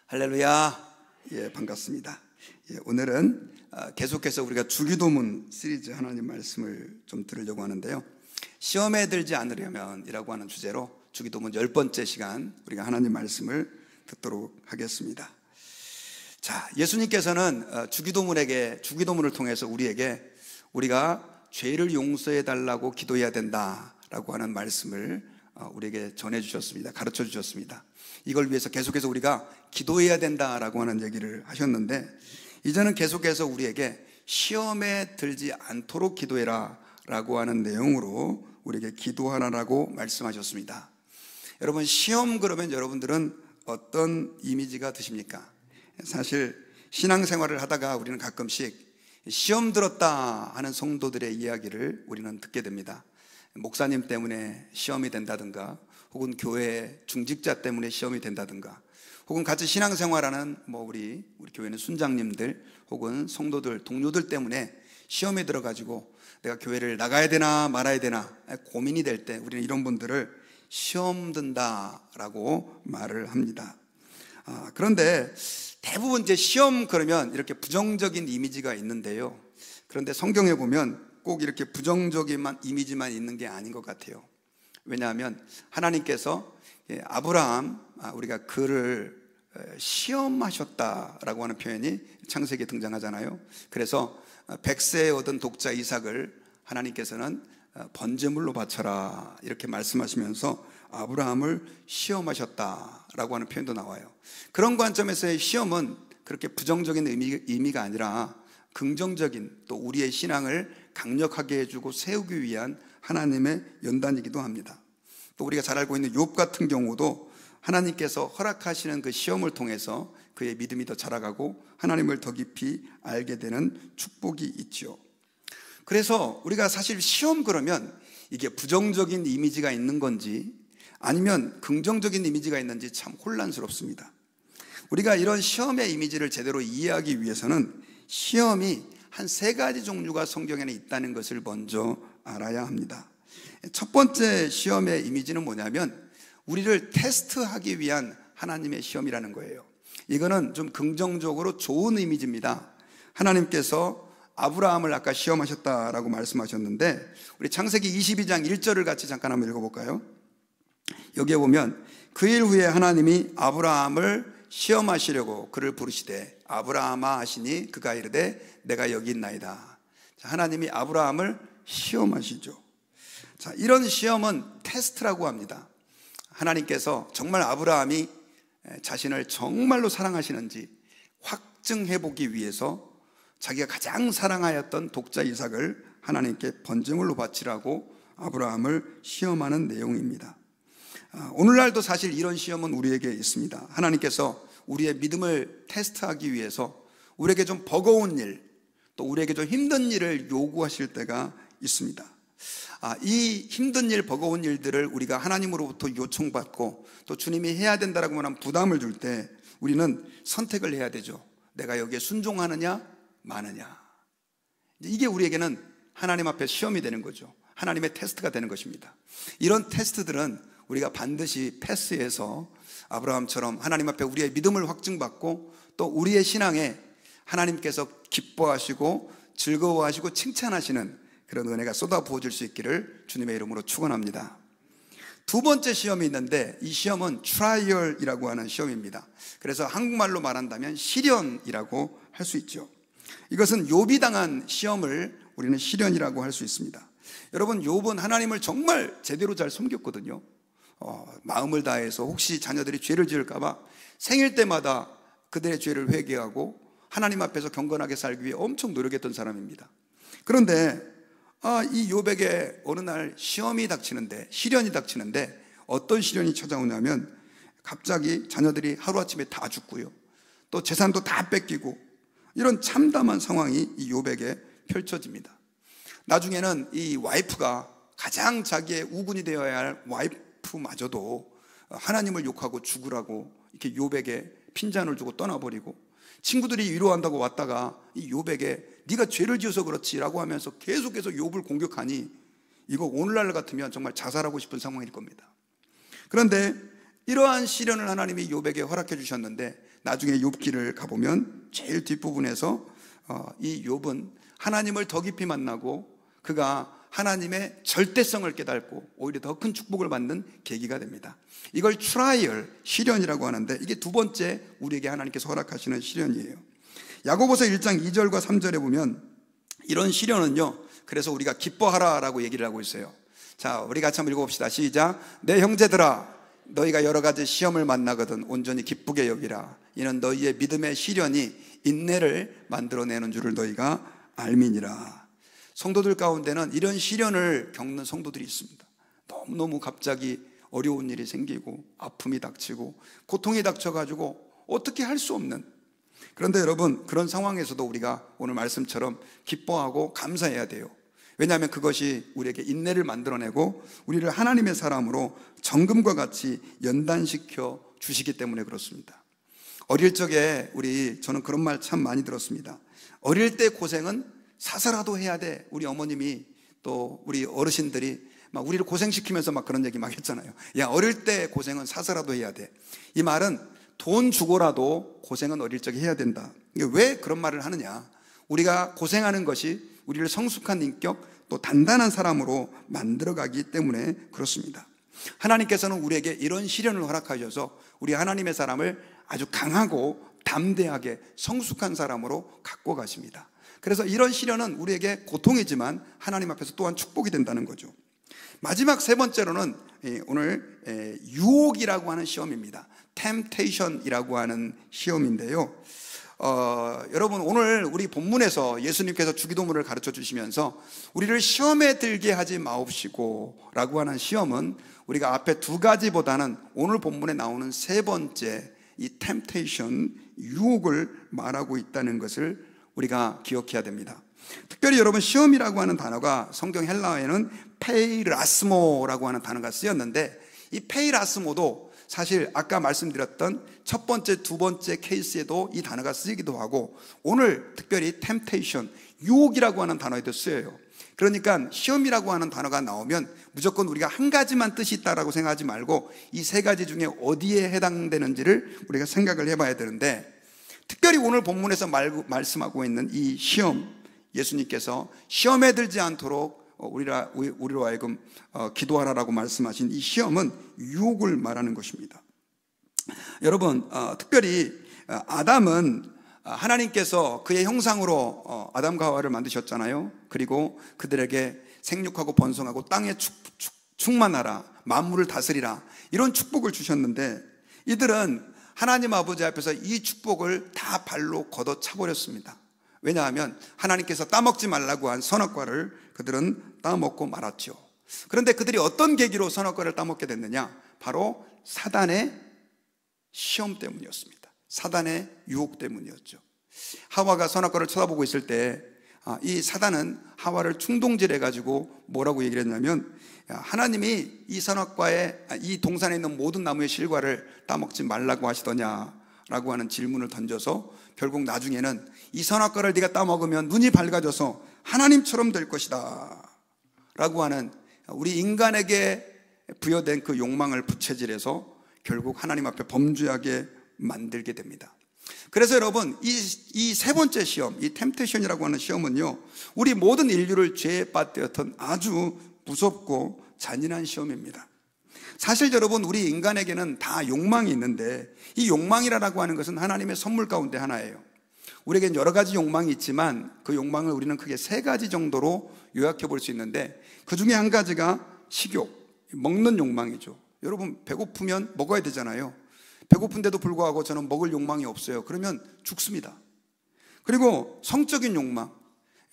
할렐루야. 예, 반갑습니다. 예, 오늘은 계속해서 우리가 주기도문 시리즈 하나님 말씀을 좀 들으려고 하는데요. 시험에 들지 않으려면 이라고 하는 주제로 주기도문 10번째 시간 우리가 하나님 말씀을 듣도록 하겠습니다. 자, 예수님께서는 주기도문을 통해서 우리가 죄를 용서해 달라고 기도해야 된다라고 하는 말씀을 우리에게 전해 주셨습니다. 가르쳐 주셨습니다. 이걸 위해서 계속해서 우리가 기도해야 된다라고 하는 얘기를 하셨는데, 이제는 계속해서 우리에게 시험에 들지 않도록 기도해라 라고 하는 내용으로 우리에게 기도하라라고 말씀하셨습니다. 여러분, 시험 그러면 여러분들은 어떤 이미지가 드십니까? 사실 신앙생활을 하다가 우리는 가끔씩 시험 들었다 하는 성도들의 이야기를 우리는 듣게 됩니다. 목사님 때문에 시험이 된다든가, 혹은 교회 중직자 때문에 시험이 된다든가, 혹은 같이 신앙생활하는 우리 교회는 순장님들 혹은 성도들, 동료들 때문에 시험에 들어가지고 내가 교회를 나가야 되나 말아야 되나 고민이 될 때 우리는 이런 분들을 시험 든다라고 말을 합니다. 그런데 대부분 이제 시험 그러면 이렇게 부정적인 이미지가 있는데요, 그런데 성경에 보면 꼭 이렇게 부정적인 이미지만 있는 게 아닌 것 같아요. 왜냐하면 하나님께서 아브라함, 우리가 그를 시험하셨다라고 하는 표현이 창세기에 등장하잖아요. 그래서 100세에 얻은 독자 이삭을 하나님께서는 번제물로 바쳐라 이렇게 말씀하시면서 아브라함을 시험하셨다라고 하는 표현도 나와요. 그런 관점에서의 시험은 그렇게 부정적인 의미가 아니라 긍정적인, 또 우리의 신앙을 강력하게 해주고 세우기 위한 하나님의 연단이기도 합니다. 또 우리가 잘 알고 있는 욥 같은 경우도 하나님께서 허락하시는 그 시험을 통해서 그의 믿음이 더 자라가고 하나님을 더 깊이 알게 되는 축복이 있죠. 그래서 우리가 사실 시험 그러면 이게 부정적인 이미지가 있는 건지 아니면 긍정적인 이미지가 있는지 참 혼란스럽습니다. 우리가 이런 시험의 이미지를 제대로 이해하기 위해서는 시험이 한 3가지 종류가 성경에는 있다는 것을 먼저 알아야 합니다. 첫 번째 시험의 이미지는 뭐냐면 우리를 테스트하기 위한 하나님의 시험이라는 거예요. 이거는 좀 긍정적으로 좋은 이미지입니다. 하나님께서 아브라함을 아까 시험하셨다라고 말씀하셨는데, 우리 창세기 22장 1절을 같이 잠깐 한번 읽어볼까요? 여기에 보면 그 일 후에 하나님이 아브라함을 시험하시려고 그를 부르시되 아브라함아 하시니 그가 이르되 내가 여기 있나이다. 하나님이 아브라함을 시험하시죠. 자, 이런 시험은 테스트라고 합니다. 하나님께서 정말 아브라함이 자신을 정말로 사랑하시는지 확증해 보기 위해서 자기가 가장 사랑하였던 독자 이삭을 하나님께 번제물로 바치라고 아브라함을 시험하는 내용입니다. 오늘날도 사실 이런 시험은 우리에게 있습니다. 하나님께서 우리의 믿음을 테스트하기 위해서 우리에게 좀 버거운 일, 또 우리에게 좀 힘든 일을 요구하실 때가 있습니다. 이 힘든 일, 버거운 일들을 우리가 하나님으로부터 요청받고 또 주님이 해야 된다라고 하는 부담을 줄 때 우리는 선택을 해야 되죠. 내가 여기에 순종하느냐 마느냐. 이게 우리에게는 하나님 앞에 시험이 되는 거죠. 하나님의 테스트가 되는 것입니다. 이런 테스트들은 우리가 반드시 패스해서 아브라함처럼 하나님 앞에 우리의 믿음을 확증받고 또 우리의 신앙에 하나님께서 기뻐하시고 즐거워하시고 칭찬하시는 그런 은혜가 쏟아부어질 수 있기를 주님의 이름으로 축원합니다. 두 번째 시험이 있는데 이 시험은 트라이얼이라고 하는 시험입니다. 그래서 한국말로 말한다면 시련이라고 할 수 있죠. 이것은 욥이 당한 시험을 우리는 시련이라고 할 수 있습니다. 여러분, 욥은 하나님을 정말 제대로 잘 섬겼거든요. 마음을 다해서 혹시 자녀들이 죄를 지을까 봐 생일 때마다 그들의 죄를 회개하고 하나님 앞에서 경건하게 살기 위해 엄청 노력했던 사람입니다. 그런데 이 욥에게 어느 날 시련이 닥치는데 어떤 시련이 찾아오냐면 갑자기 자녀들이 하루아침에 다 죽고요, 또 재산도 다 뺏기고, 이런 참담한 상황이 이 욥에게 펼쳐집니다. 나중에는 이 와이프가, 가장 자기의 우군이 되어야 할 와이프마저도 하나님을 욕하고 죽으라고 이렇게 욥에게 핀잔을 주고 떠나버리고, 친구들이 위로한다고 왔다가 이 욥에게 네가 죄를 지어서 그렇지라고 하면서 계속해서 욥을 공격하니 이거 오늘날 같으면 정말 자살하고 싶은 상황일 겁니다. 그런데 이러한 시련을 하나님이 욥에게 허락해 주셨는데, 나중에 욥기를 가보면 제일 뒷부분에서 이 욥은 하나님을 더 깊이 만나고 그가 하나님의 절대성을 깨닫고 오히려 더 큰 축복을 받는 계기가 됩니다. 이걸 트라이얼, 시련이라고 하는데, 이게 두 번째 우리에게 하나님께서 허락하시는 시련이에요. 야고보서 1장 2절과 3절에 보면 이런 시련은요, 그래서 우리가 기뻐하라라고 얘기를 하고 있어요. 자, 우리 같이 한번 읽어봅시다. 시작. 내 형제들아, 너희가 여러 가지 시험을 만나거든 온전히 기쁘게 여기라. 이는 너희의 믿음의 시련이 인내를 만들어내는 줄을 너희가 알미니라. 성도들 가운데는 이런 시련을 겪는 성도들이 있습니다. 너무너무 갑자기 어려운 일이 생기고 아픔이 닥치고 고통이 닥쳐가지고 어떻게 할 수 없는, 그런데 여러분, 그런 상황에서도 우리가 오늘 말씀처럼 기뻐하고 감사해야 돼요. 왜냐하면 그것이 우리에게 인내를 만들어내고 우리를 하나님의 사람으로 정금과 같이 연단시켜 주시기 때문에 그렇습니다. 어릴 적에 저는 그런 말 참 많이 들었습니다. 어릴 때 고생은 사서라도 해야 돼. 우리 어머님이 또 우리 어르신들이 막 우리를 고생시키면서 막 그런 얘기 막 했잖아요. 야, 어릴 때 고생은 사서라도 해야 돼. 이 말은 돈 주고라도 고생은 어릴 적에 해야 된다. 왜 그런 말을 하느냐? 우리가 고생하는 것이 우리를 성숙한 인격, 또 단단한 사람으로 만들어가기 때문에 그렇습니다. 하나님께서는 우리에게 이런 시련을 허락하셔서 우리 하나님의 사람을 아주 강하고 담대하게 성숙한 사람으로 갖고 가십니다. 그래서 이런 시련은 우리에게 고통이지만 하나님 앞에서 또한 축복이 된다는 거죠. 마지막 세 번째로는 오늘 유혹이라고 하는 시험입니다. temptation이라고 하는 시험인데요. 여러분, 오늘 우리 본문에서 예수님께서 주기도문을 가르쳐 주시면서 우리를 시험에 들게 하지 마옵시고 라고 하는 시험은 우리가 앞에 두 가지보다는 오늘 본문에 나오는 세 번째 이 temptation, 유혹을 말하고 있다는 것을 우리가 기억해야 됩니다. 특별히 여러분, 시험이라고 하는 단어가 성경 헬라어에는 페이라스모라고 하는 단어가 쓰였는데, 이 페이라스모도 사실 아까 말씀드렸던 첫 번째, 두 번째 케이스에도 이 단어가 쓰이기도 하고, 오늘 특별히 temptation, 유혹이라고 하는 단어에도 쓰여요. 그러니까 시험이라고 하는 단어가 나오면 무조건 우리가 한 가지만 뜻이 있다라고 생각하지 말고 이 세 가지 중에 어디에 해당되는지를 우리가 생각을 해봐야 되는데, 특별히 오늘 본문에서 말씀하고 있는 이 시험, 예수님께서 시험에 들지 않도록 우리로 하여금 기도하라라고 말씀하신 이 시험은 유혹을 말하는 것입니다. 여러분, 특별히 아담은 하나님께서 그의 형상으로 아담과 하와를 만드셨잖아요. 그리고 그들에게 생육하고 번성하고 땅에 충만하라, 만물을 다스리라, 이런 축복을 주셨는데 이들은 하나님 아버지 앞에서 이 축복을 다 발로 걷어차버렸습니다. 왜냐하면 하나님께서 따먹지 말라고 한 선악과를 그들은 따먹고 말았죠. 그런데 그들이 어떤 계기로 선악과를 따먹게 됐느냐? 바로 사단의 시험 때문이었습니다. 사단의 유혹 때문이었죠. 하와가 선악과를 쳐다보고 있을 때 이 사단은 하와를 충동질해가지고 뭐라고 얘기를 했냐면, 하나님이 이 선악과에, 이 동산에 있는 모든 나무의 실과를 따먹지 말라고 하시더냐라고 하는 질문을 던져서 결국 나중에는 이 선악과를 네가 따먹으면 눈이 밝아져서 하나님처럼 될 것이다 라고 하는 우리 인간에게 부여된 그 욕망을 부채질해서 결국 하나님 앞에 범죄하게 만들게 됩니다. 그래서 여러분, 이 세 번째 시험, 이 템테이션이라고 하는 시험은요, 우리 모든 인류를 죄에 빠뜨렸던 아주 무섭고 잔인한 시험입니다. 사실 여러분, 우리 인간에게는 다 욕망이 있는데 이 욕망이라고 하는 것은 하나님의 선물 가운데 하나예요. 우리에겐 여러 가지 욕망이 있지만 그 욕망을 우리는 크게 세 가지 정도로 요약해 볼 수 있는데, 그 중에 한 가지가 식욕, 먹는 욕망이죠. 여러분, 배고프면 먹어야 되잖아요. 배고픈데도 불구하고 저는 먹을 욕망이 없어요. 그러면 죽습니다. 그리고 성적인 욕망,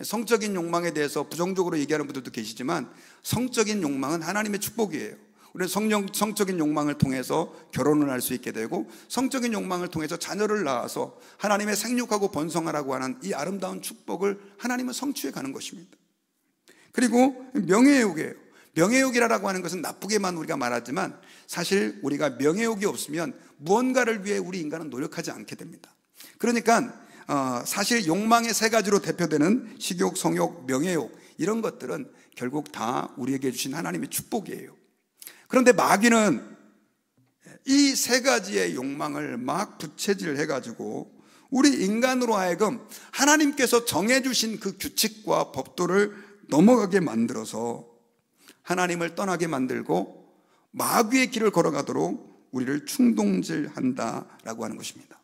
성적인 욕망에 대해서 부정적으로 얘기하는 분들도 계시지만 성적인 욕망은 하나님의 축복이에요. 우리는 성적인 욕망을 통해서 결혼을 할 수 있게 되고, 성적인 욕망을 통해서 자녀를 낳아서 하나님의 생육하고 번성하라고 하는 이 아름다운 축복을 하나님은 성취해 가는 것입니다. 그리고 명예욕이에요. 명예욕이라고 하는 것은 나쁘게만 우리가 말하지만 사실 우리가 명예욕이 없으면 무언가를 위해 우리 인간은 노력하지 않게 됩니다. 그러니까 사실 욕망의 세 가지로 대표되는 식욕, 성욕, 명예욕, 이런 것들은 결국 다 우리에게 주신 하나님의 축복이에요. 그런데 마귀는 이 세 가지의 욕망을 막 부채질 해가지고 우리 인간으로 하여금 하나님께서 정해주신 그 규칙과 법도를 넘어가게 만들어서 하나님을 떠나게 만들고 마귀의 길을 걸어가도록 우리를 충동질한다라고 하는 것입니다.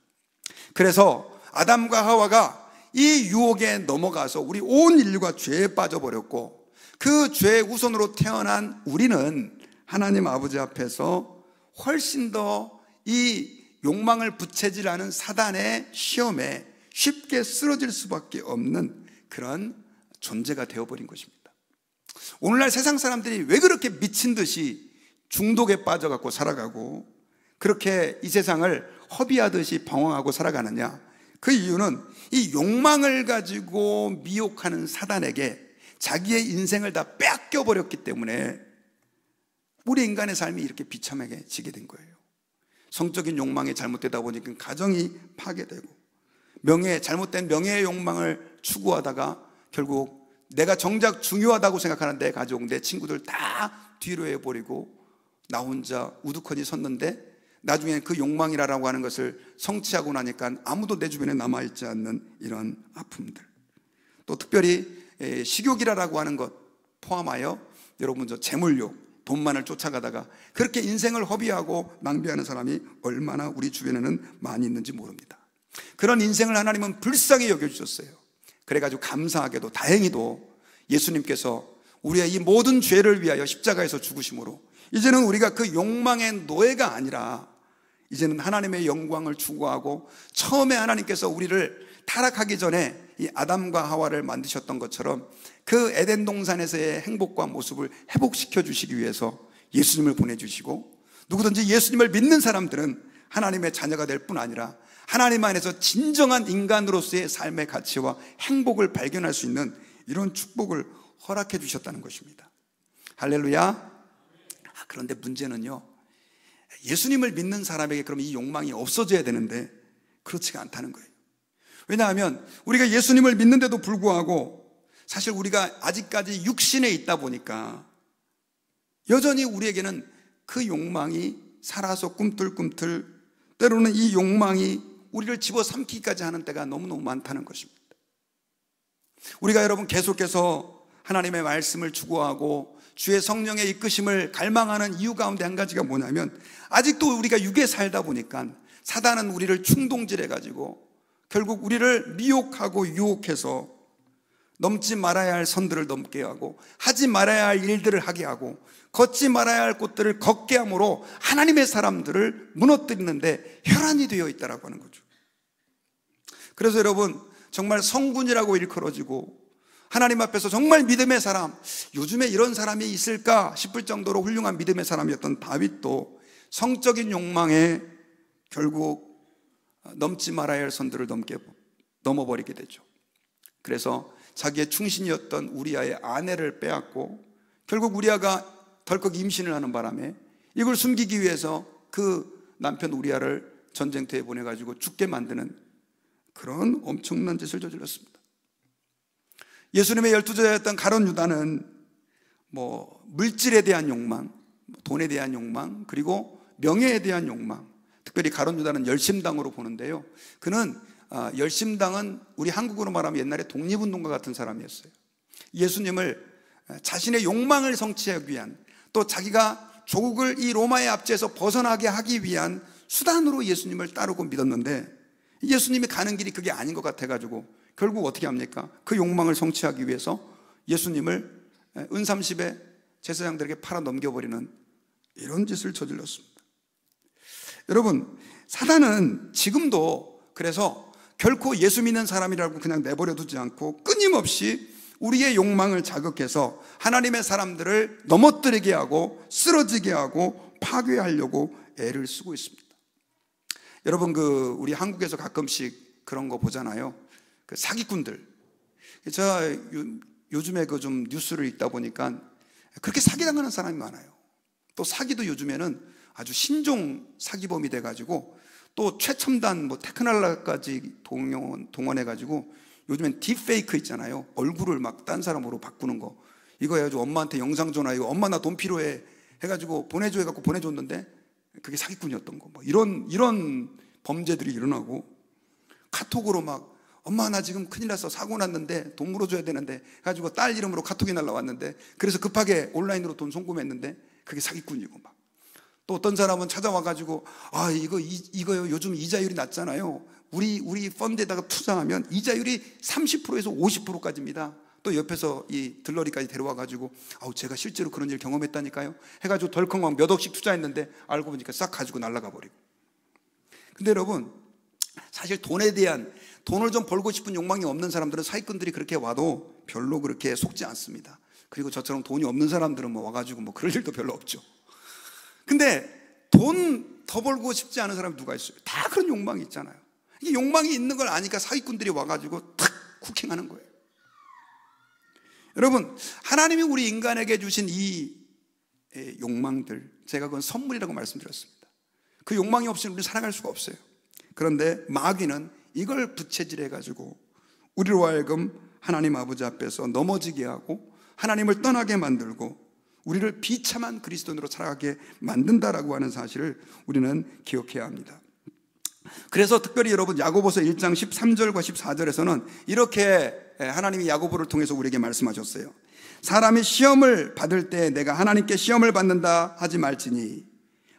그래서 아담과 하와가 이 유혹에 넘어가서 우리 온 인류가 죄에 빠져버렸고, 그 죄의 후손으로 태어난 우리는 하나님 아버지 앞에서 훨씬 더 이 욕망을 부채질하는 사단의 시험에 쉽게 쓰러질 수밖에 없는 그런 존재가 되어버린 것입니다. 오늘날 세상 사람들이 왜 그렇게 미친 듯이 중독에 빠져갖고 살아가고 그렇게 이 세상을 허비하듯이 방황하고 살아가느냐? 그 이유는 이 욕망을 가지고 미혹하는 사단에게 자기의 인생을 다 뺏겨버렸기 때문에 우리 인간의 삶이 이렇게 비참하게 지게 된 거예요. 성적인 욕망이 잘못되다 보니까 가정이 파괴되고, 잘못된 명예의 욕망을 추구하다가 결국 내가 정작 중요하다고 생각하는 내 가족, 내 친구들 다 뒤로 해버리고 나 혼자 우두커니 섰는데 나중에 그 욕망이라고 하는 것을 성취하고 나니까 아무도 내 주변에 남아있지 않는 이런 아픔들, 또 특별히 식욕이라고 하는 것 포함하여 여러분 저 재물욕, 돈만을 쫓아가다가 그렇게 인생을 허비하고 낭비하는 사람이 얼마나 우리 주변에는 많이 있는지 모릅니다. 그런 인생을 하나님은 불쌍히 여겨주셨어요. 그래가지고 감사하게도 다행히도 예수님께서 우리의 이 모든 죄를 위하여 십자가에서 죽으심으로 이제는 우리가 그 욕망의 노예가 아니라 이제는 하나님의 영광을 추구하고, 처음에 하나님께서 우리를 타락하기 전에 이 아담과 하와를 만드셨던 것처럼 그 에덴 동산에서의 행복과 모습을 회복시켜 주시기 위해서 예수님을 보내주시고, 누구든지 예수님을 믿는 사람들은 하나님의 자녀가 될 뿐 아니라 하나님 안에서 진정한 인간으로서의 삶의 가치와 행복을 발견할 수 있는 이런 축복을 허락해 주셨다는 것입니다. 할렐루야. 그런데 문제는요, 예수님을 믿는 사람에게 그럼 이 욕망이 없어져야 되는데 그렇지가 않다는 거예요. 왜냐하면 우리가 예수님을 믿는데도 불구하고 사실 우리가 아직까지 육신에 있다 보니까 여전히 우리에게는 그 욕망이 살아서 꿈틀꿈틀, 때로는 이 욕망이 우리를 집어삼키기까지 하는 때가 너무너무 많다는 것입니다. 우리가 여러분 계속해서 하나님의 말씀을 추구하고 주의 성령의 이끄심을 갈망하는 이유 가운데 한 가지가 뭐냐면, 아직도 우리가 육에 살다 보니까 사단은 우리를 충동질해가지고 결국 우리를 미혹하고 유혹해서 넘지 말아야 할 선들을 넘게 하고, 하지 말아야 할 일들을 하게 하고, 걷지 말아야 할 곳들을 걷게 함으로 하나님의 사람들을 무너뜨리는데 혈안이 되어 있다라고 하는 거죠. 그래서 여러분 정말 성군이라고 일컬어지고 하나님 앞에서 정말 믿음의 사람, 요즘에 이런 사람이 있을까 싶을 정도로 훌륭한 믿음의 사람이었던 다윗도 성적인 욕망에 결국 넘지 말아야 할 선들을 넘어버리게 되죠. 그래서 자기의 충신이었던 우리아의 아내를 빼앗고 결국 우리아가 덜컥 임신을 하는 바람에 이걸 숨기기 위해서 그 남편 우리아를 전쟁터에 보내가지고 죽게 만드는 그런 엄청난 짓을 저질렀습니다. 예수님의 12제자였던 가룟 유다는 물질에 대한 욕망, 돈에 대한 욕망, 그리고 명예에 대한 욕망, 특별히 가룟 유다는 열심당으로 보는데요, 그는 열심당은 우리 한국으로 말하면 옛날에 독립운동가 같은 사람이었어요. 예수님을 자신의 욕망을 성취하기 위한, 또 자기가 조국을 이 로마의 압제에서 벗어나게 하기 위한 수단으로 예수님을 따르고 믿었는데, 예수님이 가는 길이 그게 아닌 것 같아가지고 결국 어떻게 합니까? 그 욕망을 성취하기 위해서 예수님을 은삼십에 제사장들에게 팔아 넘겨버리는 이런 짓을 저질렀습니다. 여러분, 사단은 지금도 그래서 결코 예수 믿는 사람이라고 그냥 내버려 두지 않고 끊임없이 우리의 욕망을 자극해서 하나님의 사람들을 넘어뜨리게 하고 쓰러지게 하고 파괴하려고 애를 쓰고 있습니다. 여러분, 우리 한국에서 가끔씩 그런 거 보잖아요. 그 사기꾼들. 제가 요즘에 좀 뉴스를 읽다 보니까 그렇게 사기당하는 사람이 많아요. 또 사기도 요즘에는 아주 신종 사기범이 돼가지고 또 최첨단 테크놀로지까지 동원해가지고 요즘엔 딥페이크 있잖아요. 얼굴을 막 딴 사람으로 바꾸는 거. 이거 해가지고 엄마한테 영상 전화, 이거 엄마 나 돈 필요해 해가지고 보내줘 해갖고 보내줬는데 그게 사기꾼이었던 거. 뭐 이런 범죄들이 일어나고, 카톡으로 막 엄마 나 지금 큰일 났어, 사고 났는데 돈 물어줘야 되는데 해가지고 딸 이름으로 카톡이 날라왔는데 그래서 급하게 온라인으로 돈 송금했는데 그게 사기꾼이고, 막 또 어떤 사람은 찾아와가지고 이거요 요즘 이자율이 낮잖아요, 우리 펀드에다가 투자하면 이자율이 30%에서 50%까지입니다. 또 옆에서 이 들러리까지 데려와가지고 제가 실제로 그런 일 경험했다니까요 해가지고 덜컹 몇 억씩 투자했는데 알고 보니까 싹 가지고 날아가 버리고. 근데 여러분, 사실 돈을 좀 벌고 싶은 욕망이 없는 사람들은 사기꾼들이 그렇게 와도 별로 그렇게 속지 않습니다. 그리고 저처럼 돈이 없는 사람들은 뭐 와가지고 뭐 그럴 일도 별로 없죠. 근데 돈 더 벌고 싶지 않은 사람이 누가 있어요? 다 그런 욕망이 있잖아요. 이게 욕망이 있는 걸 아니까 사기꾼들이 와가지고 탁 쿠킹하는 거예요. 여러분, 하나님이 우리 인간에게 주신 이 욕망들, 제가 그건 선물이라고 말씀드렸습니다. 그 욕망이 없이는 우리는 살아갈 수가 없어요. 그런데 마귀는 이걸 부채질해가지고 우리로 하여금 하나님 아버지 앞에서 넘어지게 하고 하나님을 떠나게 만들고 우리를 비참한 그리스도인으로 살아가게 만든다라고 하는 사실을 우리는 기억해야 합니다. 그래서 특별히 여러분, 야고보서 1장 13절과 14절에서는 이렇게 하나님이 야고보를 통해서 우리에게 말씀하셨어요. 사람이 시험을 받을 때 내가 하나님께 시험을 받는다 하지 말지니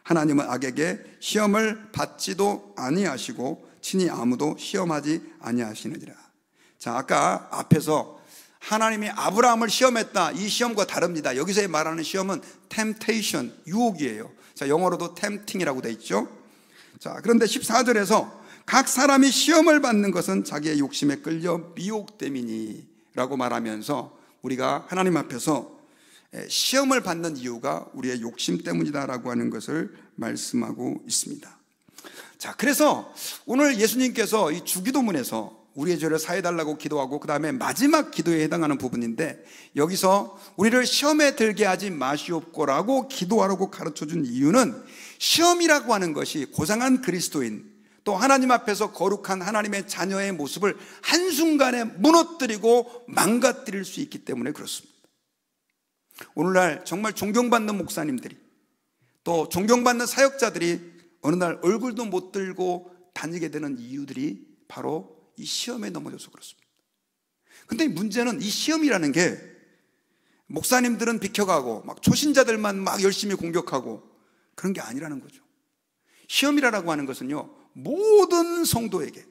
하나님은 악에게 시험을 받지도 아니하시고 친히 아무도 시험하지 아니하시느니라. 자, 아까 앞에서 하나님이 아브라함을 시험했다, 이 시험과 다릅니다. 여기서 말하는 시험은 temptation, 유혹이에요. 자, 영어로도 tempting이라고 돼 있죠. 자, 그런데 14절에서 각 사람이 시험을 받는 것은 자기의 욕심에 끌려 미혹됨이니 라고 말하면서 우리가 하나님 앞에서 시험을 받는 이유가 우리의 욕심 때문이다라고 하는 것을 말씀하고 있습니다. 자, 그래서 오늘 예수님께서 이 주기도문에서 우리의 죄를 사해달라고 기도하고 그 다음에 마지막 기도에 해당하는 부분인데, 여기서 우리를 시험에 들게 하지 마시옵고라고 기도하라고 가르쳐준 이유는, 시험이라고 하는 것이 고상한 그리스도인, 또 하나님 앞에서 거룩한 하나님의 자녀의 모습을 한순간에 무너뜨리고 망가뜨릴 수 있기 때문에 그렇습니다. 오늘날 정말 존경받는 목사님들이, 또 존경받는 사역자들이 어느 날 얼굴도 못 들고 다니게 되는 이유들이 바로 이 시험에 넘어져서 그렇습니다. 근데 문제는 이 시험이라는 게 목사님들은 비켜가고 막 초신자들만 막 열심히 공격하고 그런 게 아니라는 거죠. 시험이라고 하는 것은요, 모든 성도에게,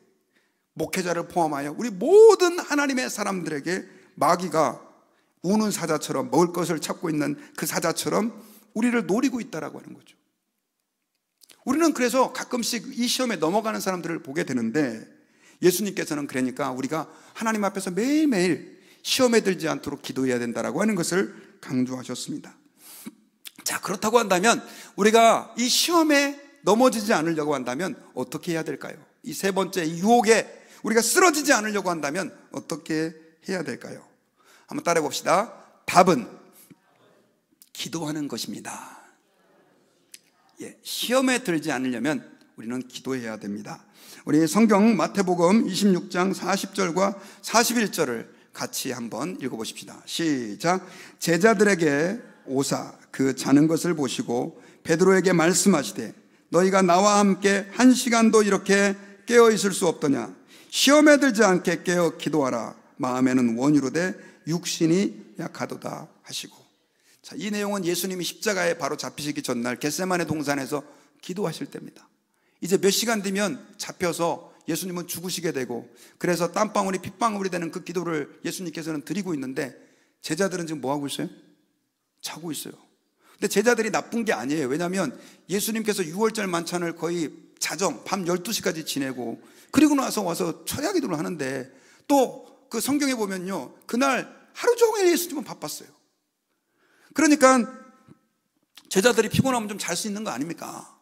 목회자를 포함하여 우리 모든 하나님의 사람들에게 마귀가 우는 사자처럼, 먹을 것을 찾고 있는 그 사자처럼 우리를 노리고 있다라고 하는 거죠. 우리는 그래서 가끔씩 이 시험에 넘어가는 사람들을 보게 되는데, 예수님께서는 그러니까 우리가 하나님 앞에서 매일매일 시험에 들지 않도록 기도해야 된다라고 하는 것을 강조하셨습니다. 자, 그렇다고 한다면 우리가 이 시험에 넘어지지 않으려고 한다면 어떻게 해야 될까요? 이 세 번째 유혹에 우리가 쓰러지지 않으려고 한다면 어떻게 해야 될까요? 한번 따라해 봅시다. 답은 기도하는 것입니다. 시험에 들지 않으려면 우리는 기도해야 됩니다. 우리 성경 마태복음 26장 40절과 41절을 같이 한번 읽어보십시다. 시작. 제자들에게 오사 그 자는 것을 보시고 베드로에게 말씀하시되 너희가 나와 함께 1시간도 이렇게 깨어 있을 수 없더냐. 시험에 들지 않게 깨어 기도하라. 마음에는 원유로되 육신이 약하도다 하시고. 자, 이 내용은 예수님이 십자가에 바로 잡히시기 전날 겟세마네 동산에서 기도하실 때입니다. 이제 몇 시간 뒤면 잡혀서 예수님은 죽으시게 되고, 그래서 땀방울이 핏방울이 되는 그 기도를 예수님께서는 드리고 있는데, 제자들은 지금 뭐 하고 있어요? 자고 있어요. 근데 제자들이 나쁜 게 아니에요. 왜냐하면 예수님께서 6월절 만찬을 거의 자정 밤 12시까지 지내고 그리고 나서 와서 철야 기도를 하는데, 또 그 성경에 보면요, 그날 하루 종일 예수님은 바빴어요. 그러니까 제자들이 피곤하면 좀 잘 수 있는 거 아닙니까?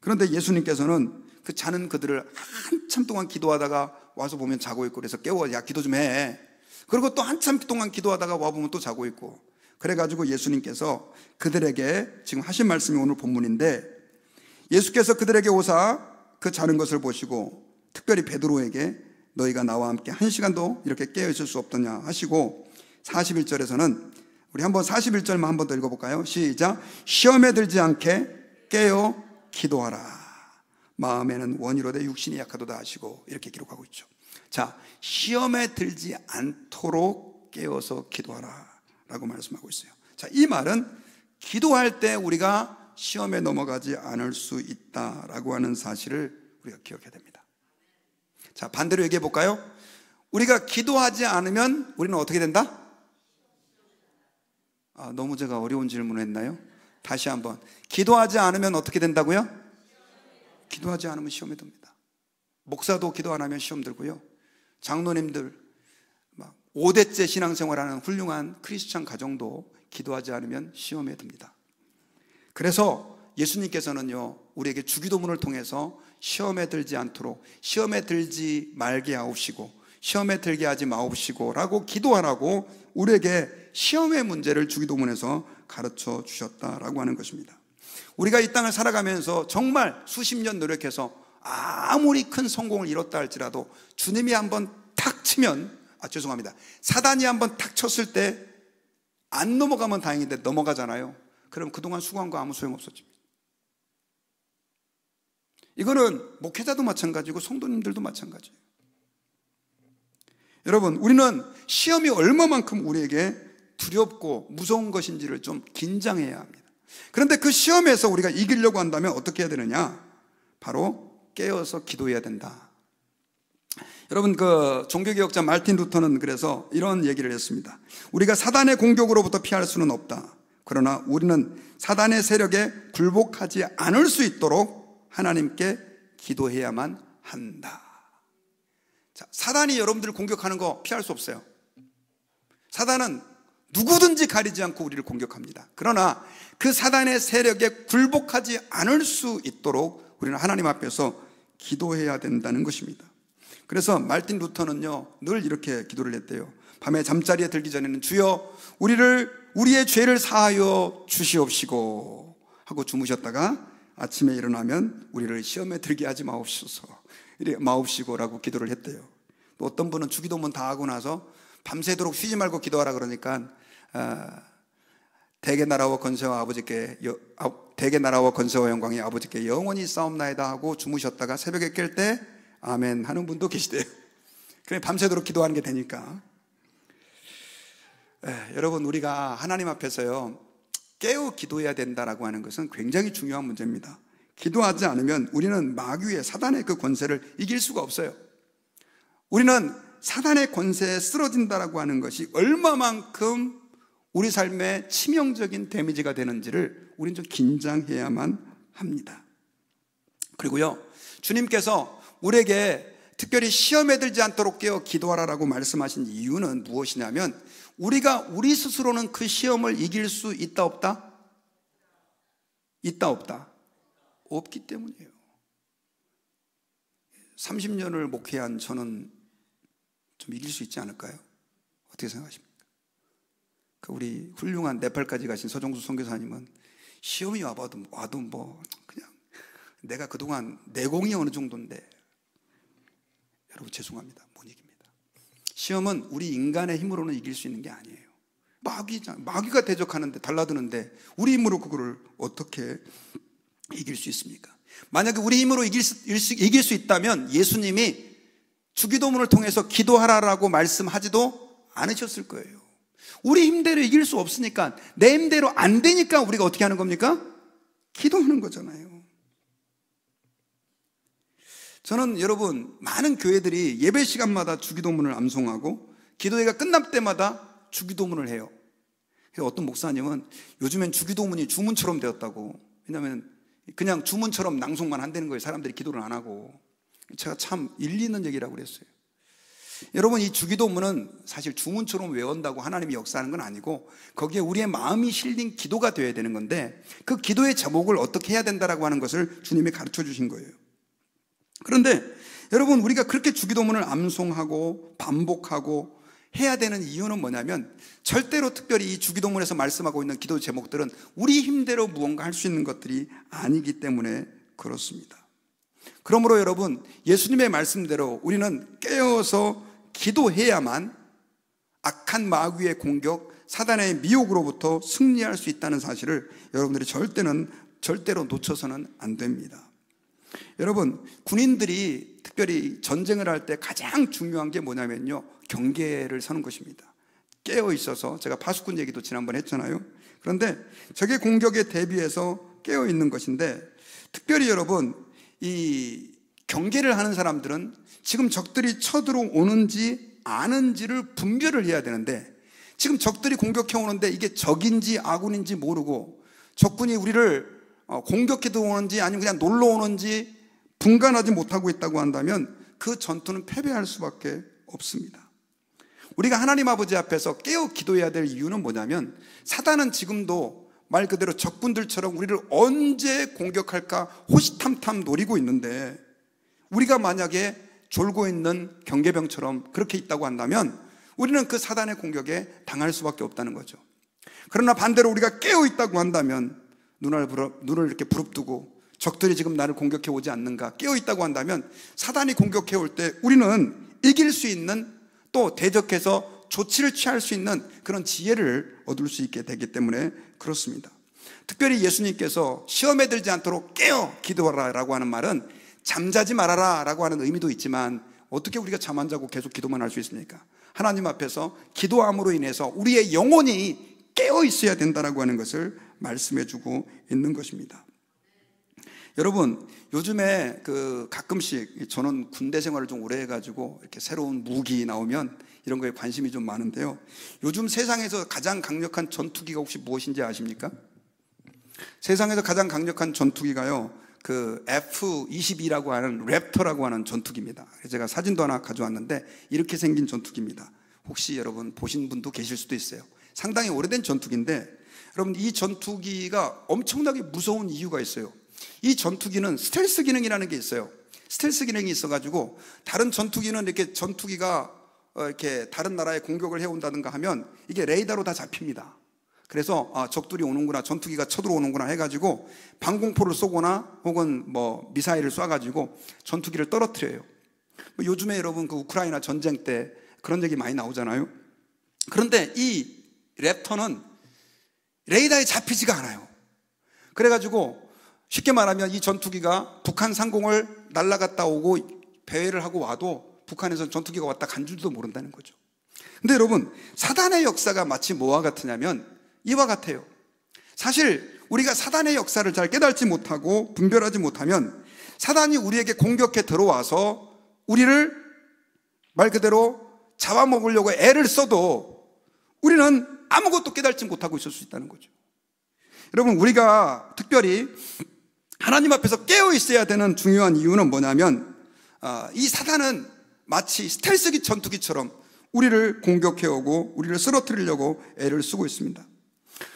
그런데 예수님께서는 그 자는 그들을 한참 동안 기도하다가 와서 보면 자고 있고, 그래서 깨워, 야 기도 좀 해. 그리고 또 한참 동안 기도하다가 와보면 또 자고 있고, 그래가지고 예수님께서 그들에게 지금 하신 말씀이 오늘 본문인데, 예수께서 그들에게 오사 그 자는 것을 보시고 특별히 베드로에게 너희가 나와 함께 1시간도 이렇게 깨어 있을 수 없더냐 하시고, 41절에서는 우리 한번 41절만 한 번 더 읽어볼까요? 시작. 시험에 들지 않게 깨어 기도하라. 마음에는 원이로되 육신이 약하도다 하시고 이렇게 기록하고 있죠. 자, 시험에 들지 않도록 깨어서 기도하라 라고 말씀하고 있어요. 자, 이 말은 기도할 때 우리가 시험에 넘어가지 않을 수 있다라고 하는 사실을 우리가 기억해야 됩니다. 자, 반대로 얘기해 볼까요? 우리가 기도하지 않으면 우리는 어떻게 된다? 너무 제가 어려운 질문을 했나요? 다시 한번. 기도하지 않으면 어떻게 된다고요? 기도하지 않으면 시험에 듭니다. 목사도 기도 안 하면 시험 들고요. 장로님들 5대째 신앙생활하는 훌륭한 크리스찬 가정도 기도하지 않으면 시험에 듭니다. 그래서 예수님께서는요, 우리에게 주기도문을 통해서 시험에 들지 않도록, 시험에 들지 말게 하옵시고 시험에 들게 하지 마옵시고 라고 기도하라고 우리에게 시험의 문제를 주기도문에서 가르쳐 주셨다라고 하는 것입니다. 우리가 이 땅을 살아가면서 정말 수십 년 노력해서 아무리 큰 성공을 이뤘다 할지라도 주님이 한번 탁 치면, 죄송합니다, 사단이 한번 탁 쳤을 때 안 넘어가면 다행인데 넘어가잖아요. 그럼 그동안 수고한 거 아무 소용없었습니다. 이거는 목회자도 마찬가지고 성도님들도 마찬가지예요. 여러분, 우리는 시험이 얼마만큼 우리에게 두렵고 무서운 것인지를 좀 긴장해야 합니다. 그런데 그 시험에서 우리가 이기려고 한다면 어떻게 해야 되느냐? 바로 깨어서 기도해야 된다. 여러분, 그 종교개혁자 말틴 루터는 그래서 이런 얘기를 했습니다. 우리가 사단의 공격으로부터 피할 수는 없다. 그러나 우리는 사단의 세력에 굴복하지 않을 수 있도록 하나님께 기도해야만 한다. 자, 사단이 여러분들을 공격하는 거 피할 수 없어요. 사단은 누구든지 가리지 않고 우리를 공격합니다. 그러나 그 사단의 세력에 굴복하지 않을 수 있도록 우리는 하나님 앞에서 기도해야 된다는 것입니다. 그래서 말틴 루터는요, 늘 이렇게 기도를 했대요. 밤에 잠자리에 들기 전에는 주여 우리의 죄를 사하여 주시옵시고 하고 주무셨다가 아침에 일어나면 우리를 시험에 들게 하지 마옵시고라고 기도를 했대요. 또 어떤 분은 주기도문 다 하고 나서 밤새도록 쉬지 말고 기도하라 그러니까 대개 나라와 건세와 영광이 아버지께 영원히 싸움나이다 하고 주무셨다가 새벽에 깰 때 아멘 하는 분도 계시대요. 그냥 밤새도록 기도하는 게 되니까. 여러분, 우리가 하나님 앞에서요, 깨어 기도해야 된다라고 하는 것은 굉장히 중요한 문제입니다. 기도하지 않으면 우리는 마귀의 사단의 그 권세를 이길 수가 없어요. 우리는 사단의 권세에 쓰러진다라고 하는 것이 얼마만큼 우리 삶에 치명적인 데미지가 되는지를 우리는 좀 긴장해야만 합니다. 그리고요, 주님께서 우리에게 특별히 시험에 들지 않도록 깨어 기도하라라고 말씀하신 이유는 무엇이냐면, 우리가 우리 스스로는 그 시험을 이길 수 있다 없다? 있다 없다? 없기 때문이에요. 30년을 목회한 저는 좀 이길 수 있지 않을까요? 어떻게 생각하십니까? 우리 훌륭한 네팔까지 가신 서정수 선교사님은 시험이 와도 뭐 그냥 내가 그동안 내공이 어느 정도인데, 여러분 죄송합니다, 못 이깁니다. 시험은 우리 인간의 힘으로는 이길 수 있는 게 아니에요. 마귀가 대적하는데, 달라드는데 우리 힘으로 그거를 어떻게 이길 수 있습니까? 만약에 우리 힘으로 이길 수 있다면 예수님이 주기도문을 통해서 기도하라라고 말씀하지도 않으셨을 거예요. 우리 힘대로 이길 수 없으니까, 내 힘대로 안 되니까 우리가 어떻게 하는 겁니까? 기도하는 거잖아요. 저는 여러분, 많은 교회들이 예배 시간마다 주기도문을 암송하고 기도회가 끝날 때마다 주기도문을 해요. 그래서 어떤 목사님은 요즘엔 주기도문이 주문처럼 되었다고. 왜냐하면 그냥 주문처럼 낭송만 한다는 거예요. 사람들이 기도를 안 하고. 제가 참 일리 있는 얘기라고 그랬어요. 여러분, 이 주기도문은 사실 주문처럼 외운다고 하나님이 역사하는 건 아니고, 거기에 우리의 마음이 실린 기도가 되어야 되는 건데, 그 기도의 제목을 어떻게 해야 된다라고 하는 것을 주님이 가르쳐 주신 거예요. 그런데 여러분, 우리가 그렇게 주기도문을 암송하고 반복하고 해야 되는 이유는 뭐냐면, 절대로 특별히 이 주기도문에서 말씀하고 있는 기도 제목들은 우리 힘대로 무언가 할 수 있는 것들이 아니기 때문에 그렇습니다. 그러므로 여러분, 예수님의 말씀대로 우리는 깨어서 기도해야만 악한 마귀의 공격, 사단의 미혹으로부터 승리할 수 있다는 사실을 여러분들이 절대로 놓쳐서는 안 됩니다. 여러분, 군인들이 특별히 전쟁을 할 때 가장 중요한 게 뭐냐면요, 경계를 서는 것입니다. 깨어 있어서, 제가 파수꾼 얘기도 지난번에 했잖아요. 그런데 적의 공격에 대비해서 깨어 있는 것인데, 특별히 여러분, 이 경계를 하는 사람들은 지금 적들이 쳐들어오는지 아는지를 분별을 해야 되는데, 지금 적들이 공격해 오는데 이게 적인지 아군인지 모르고 적군이 우리를 공격해 들어오는지 아니면 그냥 놀러 오는지 분간하지 못하고 있다고 한다면 그 전투는 패배할 수밖에 없습니다. 우리가 하나님 아버지 앞에서 깨어 기도해야 될 이유는 뭐냐면, 사단은 지금도 말 그대로 적군들처럼 우리를 언제 공격할까 호시탐탐 노리고 있는데, 우리가 만약에 졸고 있는 경계병처럼 그렇게 있다고 한다면 우리는 그 사단의 공격에 당할 수밖에 없다는 거죠. 그러나 반대로 우리가 깨어 있다고 한다면, 눈을 이렇게 부릅뜨고 적들이 지금 나를 공격해 오지 않는가 깨어 있다고 한다면, 사단이 공격해 올 때 우리는 이길 수 있는, 또 대적해서 조치를 취할 수 있는 그런 지혜를 얻을 수 있게 되기 때문에 그렇습니다. 특별히 예수님께서 시험에 들지 않도록 깨어 기도하라 라고 하는 말은 잠자지 말아라 라고 하는 의미도 있지만, 어떻게 우리가 잠 안 자고 계속 기도만 할 수 있습니까? 하나님 앞에서 기도함으로 인해서 우리의 영혼이 깨어 있어야 된다라고 하는 것을 말씀해 주고 있는 것입니다. 여러분, 요즘에 가끔씩, 저는 군대 생활을 좀 오래 해가지고 이렇게 새로운 무기 나오면 이런 거에 관심이 좀 많은데요, 요즘 세상에서 가장 강력한 전투기가 혹시 무엇인지 아십니까? 세상에서 가장 강력한 전투기가요, 그 F-22라고 하는 랩터라고 하는 전투기입니다. 제가 사진도 하나 가져왔는데 이렇게 생긴 전투기입니다. 혹시 여러분 보신 분도 계실 수도 있어요. 상당히 오래된 전투기인데, 여러분, 이 전투기가 엄청나게 무서운 이유가 있어요. 이 전투기는 스텔스 기능이라는 게 있어요. 스텔스 기능이 있어가지고, 다른 전투기는 이렇게 전투기가 이렇게 다른 나라에 공격을 해온다든가 하면 이게 레이더로 다 잡힙니다. 그래서 적들이 오는구나, 전투기가 쳐들어오는구나 해가지고 방공포를 쏘거나 혹은 뭐 미사일을 쏴가지고 전투기를 떨어뜨려요. 요즘에 여러분 그 우크라이나 전쟁 때 그런 얘기 많이 나오잖아요. 그런데 이 랩터는 레이더에 잡히지가 않아요. 그래가지고 쉽게 말하면 이 전투기가 북한 상공을 날아갔다 오고 배회를 하고 와도 북한에서 전투기가 왔다 간 줄도 모른다는 거죠. 근데 여러분, 사단의 역사가 마치 뭐와 같으냐면 이와 같아요. 사실 우리가 사단의 역사를 잘 깨닫지 못하고 분별하지 못하면, 사단이 우리에게 공격해 들어와서 우리를 말 그대로 잡아먹으려고 애를 써도 우리는 아무것도 깨닫지 못하고 있을 수 있다는 거죠. 여러분, 우리가 특별히 하나님 앞에서 깨어 있어야 되는 중요한 이유는 뭐냐면, 이 사단은 마치 스텔스기 전투기처럼 우리를 공격해 오고 우리를 쓰러뜨리려고 애를 쓰고 있습니다.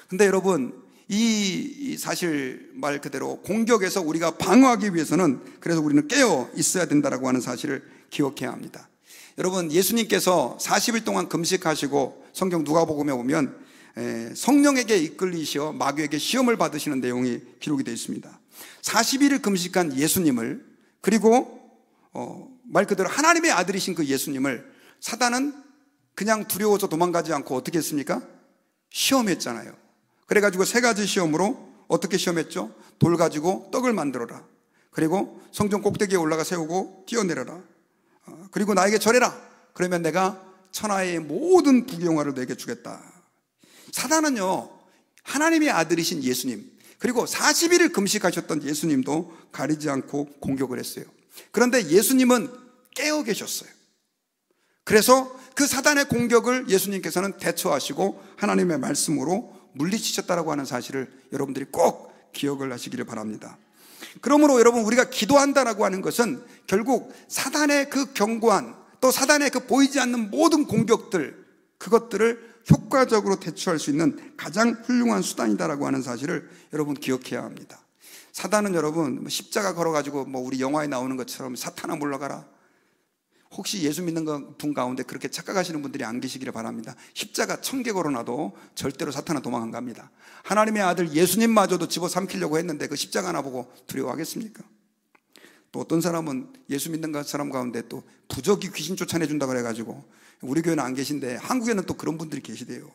근데 여러분, 이 사실 말 그대로 공격에서 우리가 방어하기 위해서는, 그래서 우리는 깨어 있어야 된다라고 하는 사실을 기억해야 합니다. 여러분, 예수님께서 40일 동안 금식하시고 성경 누가복음에 보면 성령에게 이끌리시어 마귀에게 시험을 받으시는 내용이 기록이 되어 있습니다. 40일을 금식한 예수님을, 그리고 말 그대로 하나님의 아들이신 그 예수님을 사단은 그냥 두려워서 도망가지 않고 어떻게 했습니까? 시험했잖아요. 그래가지고 세 가지 시험으로 어떻게 시험했죠? 돌 가지고 떡을 만들어라. 그리고 성전 꼭대기에 올라가 세우고 뛰어내려라. 그리고 나에게 절해라. 그러면 내가 천하의 모든 부귀영화를 내게 주겠다. 사단은요, 하나님의 아들이신 예수님, 그리고 40일을 금식하셨던 예수님도 가리지 않고 공격을 했어요. 그런데 예수님은 깨어 계셨어요. 그래서 그 사단의 공격을 예수님께서는 대처하시고 하나님의 말씀으로 물리치셨다라고 하는 사실을 여러분들이 꼭 기억을 하시기를 바랍니다. 그러므로 여러분, 우리가 기도한다라고 하는 것은 결국 사단의 그 견고한, 또 사단의 그 보이지 않는 모든 공격들, 그것들을 효과적으로 대처할 수 있는 가장 훌륭한 수단이다라고 하는 사실을 여러분 기억해야 합니다. 사단은 여러분 십자가 걸어가지고 우리 영화에 나오는 것처럼 사탄아 물러가라. 혹시 예수 믿는 분 가운데 그렇게 착각하시는 분들이 안 계시기를 바랍니다. 십자가 1000개 걸어놔도 절대로 사탄은 도망 안 갑니다. 하나님의 아들 예수님마저도 집어삼키려고 했는데 그 십자가 하나 보고 두려워하겠습니까? 또 어떤 사람은 예수 믿는 사람 가운데 또 부적이 귀신 쫓아내준다고 그래가지고, 우리 교회는 안 계신데 한국에는 또 그런 분들이 계시대요.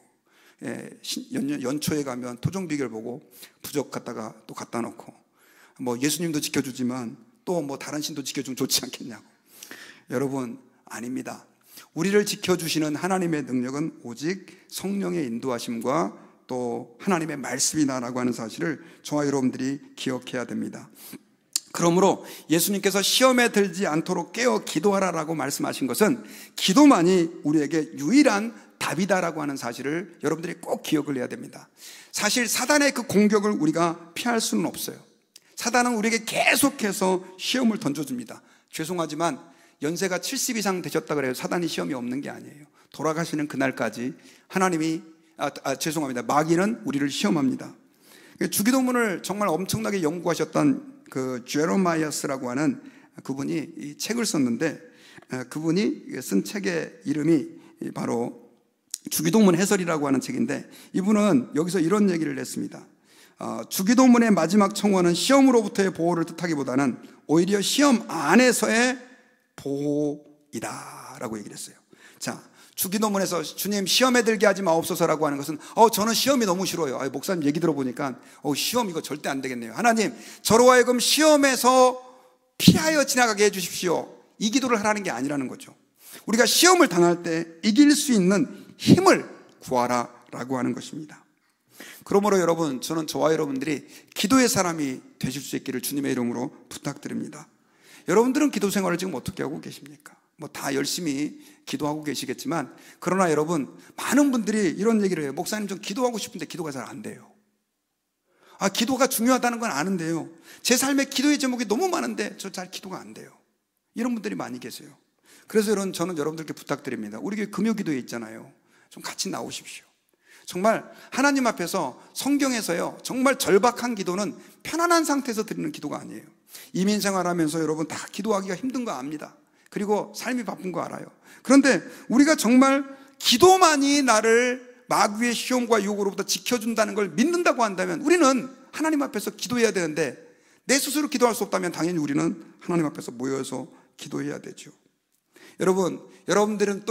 연초에 가면 토종 비결 보고 부적 갖다가 또 갖다 놓고, 뭐 예수님도 지켜주지만 또 뭐 다른 신도 지켜주면 좋지 않겠냐고. 여러분, 아닙니다. 우리를 지켜주시는 하나님의 능력은 오직 성령의 인도하심과 또 하나님의 말씀이다라고 하는 사실을 저와 여러분들이 기억해야 됩니다. 그러므로 예수님께서 시험에 들지 않도록 깨어 기도하라라고 말씀하신 것은 기도만이 우리에게 유일한 답이다라고 하는 사실을 여러분들이 꼭 기억을 해야 됩니다. 사실 사단의 그 공격을 우리가 피할 수는 없어요. 사단은 우리에게 계속해서 시험을 던져줍니다. 죄송하지만 연세가 70 이상 되셨다 그래요 사단이 시험이 없는 게 아니에요. 돌아가시는 그날까지 하나님이 죄송합니다. 마귀는 우리를 시험합니다. 주기도문을 정말 엄청나게 연구하셨던 그 제로마이어스라고 하는 그분이 이 책을 썼는데, 그분이 쓴 책의 이름이 바로 주기도문 해설이라고 하는 책인데, 이분은 여기서 이런 얘기를 했습니다. 주기도문의 마지막 청원은 시험으로부터의 보호를 뜻하기보다는 오히려 시험 안에서의 보호이다라고 얘기를 했어요. 자, 주기도문에서 주님 시험에 들게 하지 마옵소서라고 하는 것은 저는 시험이 너무 싫어요. 목사님 얘기 들어보니까 시험 이거 절대 안 되겠네요. 하나님, 저로 하여금 시험에서 피하여 지나가게 해주십시오. 이 기도를 하라는 게 아니라는 거죠. 우리가 시험을 당할 때 이길 수 있는 힘을 구하라라고 하는 것입니다. 그러므로 여러분, 저는 저와 여러분들이 기도의 사람이 되실 수 있기를 주님의 이름으로 부탁드립니다. 여러분들은 기도 생활을 지금 어떻게 하고 계십니까? 뭐 다 열심히 기도하고 계시겠지만, 그러나 여러분, 많은 분들이 이런 얘기를 해요. 목사님, 좀 기도하고 싶은데 기도가 잘 안 돼요. 기도가 중요하다는 건 아는데요, 제 삶에 기도의 제목이 너무 많은데 저 잘 기도가 안 돼요. 이런 분들이 많이 계세요. 그래서 여러분, 저는 여러분들께 부탁드립니다. 우리 교회 금요기도회 있잖아요. 좀 같이 나오십시오. 정말 하나님 앞에서 성경에서요, 정말 절박한 기도는 편안한 상태에서 드리는 기도가 아니에요. 이민 생활하면서 여러분 다 기도하기가 힘든 거 압니다. 그리고 삶이 바쁜 거 알아요. 그런데 우리가 정말 기도만이 나를 마귀의 시험과 유혹으로부터 지켜준다는 걸 믿는다고 한다면 우리는 하나님 앞에서 기도해야 되는데, 내 스스로 기도할 수 없다면 당연히 우리는 하나님 앞에서 모여서 기도해야 되죠. 여러분들은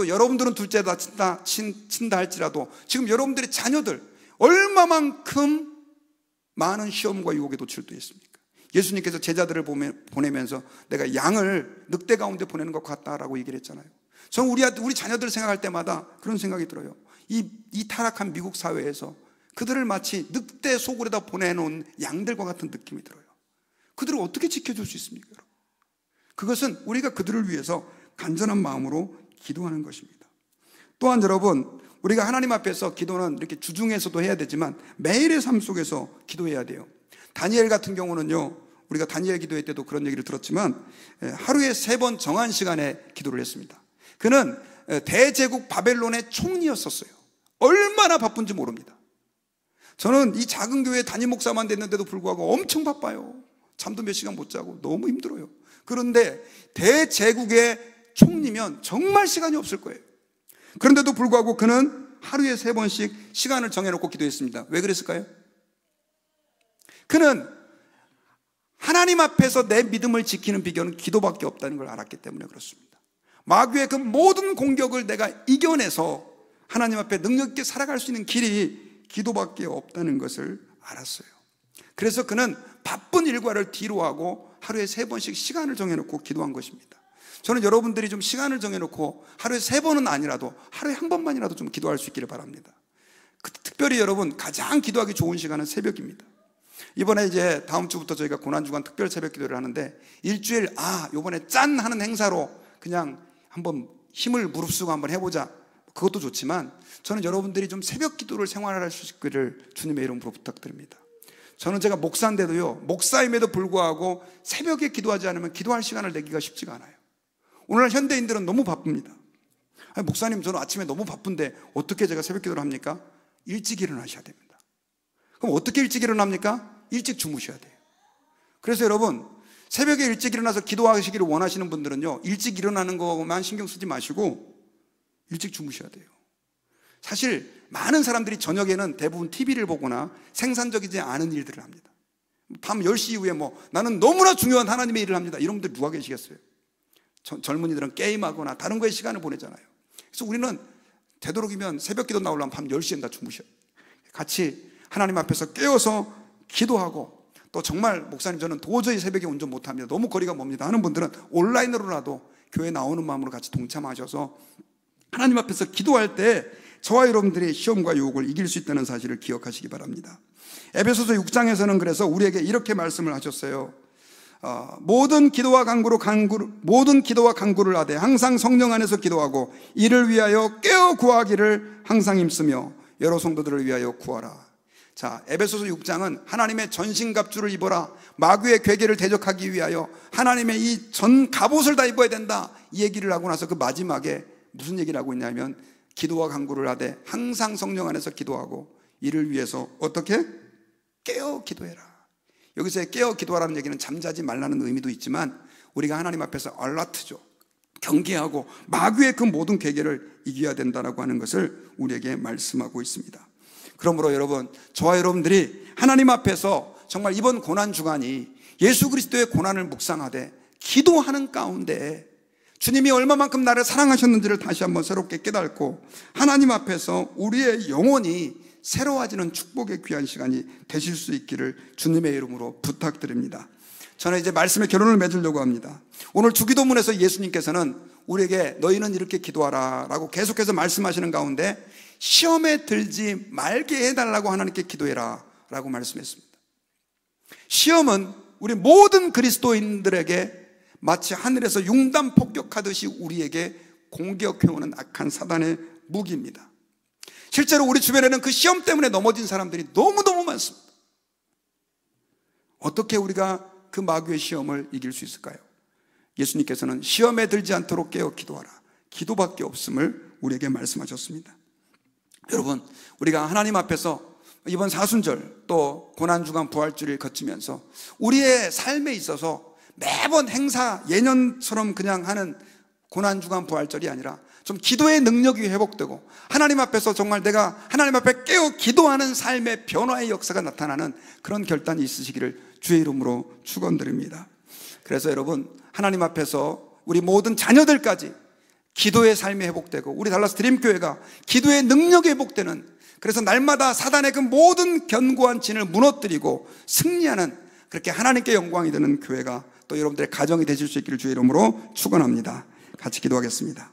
둘째다 친다 할지라도 지금 여러분들의 자녀들 얼마만큼 많은 시험과 유혹에 노출되어 있습니까? 예수님께서 제자들을 보내면서 내가 양을 늑대 가운데 보내는 것 같다라고 얘기를 했잖아요. 저는 우리 자녀들 생각할 때마다 그런 생각이 들어요. 이 타락한 미국 사회에서 그들을 마치 늑대 소굴에다 보내놓은 양들과 같은 느낌이 들어요. 그들을 어떻게 지켜줄 수 있습니까, 여러분? 그것은 우리가 그들을 위해서 간절한 마음으로 기도하는 것입니다. 또한 여러분, 우리가 하나님 앞에서 기도는 이렇게 주중에서도 해야 되지만 매일의 삶 속에서 기도해야 돼요. 다니엘 같은 경우는요, 우리가 다니엘 기도회 때도 그런 얘기를 들었지만 하루에 3번 정한 시간에 기도를 했습니다. 그는 대제국 바벨론의 총리였었어요. 얼마나 바쁜지 모릅니다. 저는 이 작은 교회 담임 목사만 됐는데도 불구하고 엄청 바빠요. 잠도 몇 시간 못 자고 너무 힘들어요. 그런데 대제국의 총리면 정말 시간이 없을 거예요. 그런데도 불구하고 그는 하루에 3번씩 시간을 정해놓고 기도했습니다. 왜 그랬을까요? 그는 하나님 앞에서 내 믿음을 지키는 비결은 기도밖에 없다는 걸 알았기 때문에 그렇습니다. 마귀의 그 모든 공격을 내가 이겨내서 하나님 앞에 능력 있게 살아갈 수 있는 길이 기도밖에 없다는 것을 알았어요. 그래서 그는 바쁜 일과를 뒤로하고 하루에 3번씩 시간을 정해놓고 기도한 것입니다. 저는 여러분들이 좀 시간을 정해놓고 하루에 3번은 아니라도 하루에 1번만이라도 좀 기도할 수 있기를 바랍니다. 특별히 여러분, 가장 기도하기 좋은 시간은 새벽입니다. 이번에 이제 다음 주부터 저희가 고난주간 특별 새벽 기도를 하는데, 일주일 요번에 짠 하는 행사로 그냥 한번 힘을 무릅쓰고 한번 해보자, 그것도 좋지만 저는 여러분들이 좀 새벽 기도를 생활할 수 있기를 주님의 이름으로 부탁드립니다. 저는 제가 목사인데도요, 목사임에도 불구하고 새벽에 기도하지 않으면 기도할 시간을 내기가 쉽지가 않아요. 오늘날 현대인들은 너무 바쁩니다. 목사님, 저는 아침에 너무 바쁜데 어떻게 제가 새벽 기도를 합니까? 일찍 일어나셔야 됩니다. 그럼 어떻게 일찍 일어납니까? 일찍 주무셔야 돼요. 그래서 여러분, 새벽에 일찍 일어나서 기도하시기를 원하시는 분들은요, 일찍 일어나는 것만 신경 쓰지 마시고 일찍 주무셔야 돼요. 사실 많은 사람들이 저녁에는 대부분 TV를 보거나 생산적이지 않은 일들을 합니다. 밤 10시 이후에 나는 너무나 중요한 하나님의 일을 합니다, 이런 분들 누가 계시겠어요? 젊은이들은 게임하거나 다른 거에 시간을 보내잖아요. 그래서 우리는 되도록이면 새벽 기도 나오려면 밤 10시엔 다 주무셔요. 같이 하나님 앞에서 깨어서 기도하고, 또 정말 목사님 저는 도저히 새벽에 운전 못합니다, 너무 거리가 멉니다 하는 분들은 온라인으로라도 교회 나오는 마음으로 같이 동참하셔서 하나님 앞에서 기도할 때 저와 여러분들의 시험과 유혹을 이길 수 있다는 사실을 기억하시기 바랍니다. 에베소서 6장에서는 그래서 우리에게 이렇게 말씀을 하셨어요. 모든 기도와 간구를 하되 항상 성령 안에서 기도하고 이를 위하여 깨어 구하기를 항상 힘쓰며 여러 성도들을 위하여 구하라. 자, 에베소서 6장은 하나님의 전신갑주를 입어라, 마귀의 괴계를 대적하기 위하여 하나님의 이 전 갑옷을 다 입어야 된다, 이 얘기를 하고 나서 그 마지막에 무슨 얘기를 하고 있냐면 기도와 간구를 하되 항상 성령 안에서 기도하고 이를 위해서 어떻게? 깨어 기도해라. 여기서의 깨어 기도하라는 얘기는 잠자지 말라는 의미도 있지만 우리가 하나님 앞에서 알라트죠, 경계하고 마귀의 그 모든 괴계를 이겨야 된다라고 하는 것을 우리에게 말씀하고 있습니다. 그러므로 여러분, 저와 여러분들이 하나님 앞에서 정말 이번 고난주간이 예수 그리스도의 고난을 묵상하되 기도하는 가운데 주님이 얼마만큼 나를 사랑하셨는지를 다시 한번 새롭게 깨닫고 하나님 앞에서 우리의 영혼이 새로워지는 축복의 귀한 시간이 되실 수 있기를 주님의 이름으로 부탁드립니다. 저는 이제 말씀의 결론을 맺으려고 합니다. 오늘 주기도문에서 예수님께서는 우리에게 너희는 이렇게 기도하라 라고 계속해서 말씀하시는 가운데 시험에 들지 말게 해달라고 하나님께 기도해라 라고 말씀했습니다. 시험은 우리 모든 그리스도인들에게 마치 하늘에서 융단 폭격하듯이 우리에게 공격해오는 악한 사단의 무기입니다. 실제로 우리 주변에는 그 시험 때문에 넘어진 사람들이 너무너무 많습니다. 어떻게 우리가 그 마귀의 시험을 이길 수 있을까요? 예수님께서는 시험에 들지 않도록 깨어 기도하라, 기도밖에 없음을 우리에게 말씀하셨습니다. 여러분, 우리가 하나님 앞에서 이번 사순절 또 고난주간 부활주를 거치면서 우리의 삶에 있어서 매번 행사 예년처럼 그냥 하는 고난주간 부활절이 아니라 좀 기도의 능력이 회복되고 하나님 앞에서 정말 내가 하나님 앞에 깨어 기도하는 삶의 변화의 역사가 나타나는 그런 결단이 있으시기를 주의 이름으로 축원드립니다. 그래서 여러분, 하나님 앞에서 우리 모든 자녀들까지 기도의 삶이 회복되고 우리 달라스 드림교회가 기도의 능력이 회복되는, 그래서 날마다 사단의 그 모든 견고한 진을 무너뜨리고 승리하는, 그렇게 하나님께 영광이 되는 교회가 또 여러분들의 가정이 되실 수 있기를 주의 이름으로 축원합니다. 같이 기도하겠습니다.